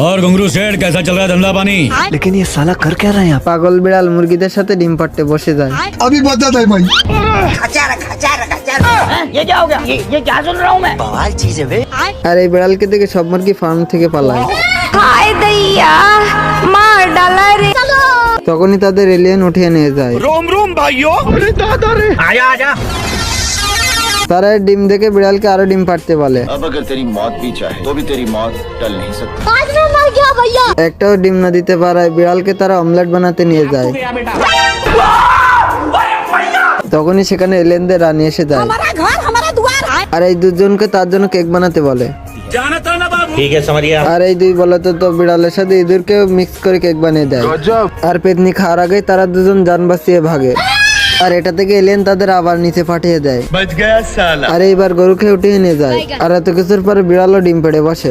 और घुंगरू सेठ कैसा चल रहा है धंधा पानी? लेकिन ये साला कर क्या रहा है यहाँ? পাগল বিড়াল মুরগিদের সাথে ডিম পাড়তে বসে যায়। अभी बता दे भाई। ये क्या हो गया? ये क्या सुन रहा हूँ मैं? আর এই বিড়ালকে দেখে সব মুরগি ফার্ম থেকে পালায়। हाय दैया मार डाला रे। তখনই তাদের এলিয়েন উঠিয়ে নিয়ে যায়। आजा आजा। তারা এই ডিম দেখে বিড়ালকে আরো ডিম পাড়তে বলে। अब अगर तेरी मौत भी चाहे तो भी तेरी मौत टल नहीं सकती। आज मैं मर गया भैया। একটাও ডিম না দিতে পারায় বিড়ালকে তারা অমলেট বানাতে নিয়ে যায়। তখনই সেখানে এলিয়েনদের রানী এসে যায় हमारा घर हमारा द्वार। আর এই দুজনকে তার জন্য কেক বানাতে বলে। ठीक है समझ गया। আর এই দুই বলতো তো বিড়ালের সাথে ইঁদুরকে মিক্স করে কেক বানিয়ে দেয়। আর পেতনি খাওয়ার আগে তারা দুজন জান বাঁচিয়ে ভাগে। আর এটা থেকে এলিয়েন তাদের আবার নিচে পাঠিয়ে দেয়। আর এইবার গরুকে উঠিয়ে নিয়ে যায়। আর এত কিছুর পরে বিড়ালও ডিম পেড়ে বসে।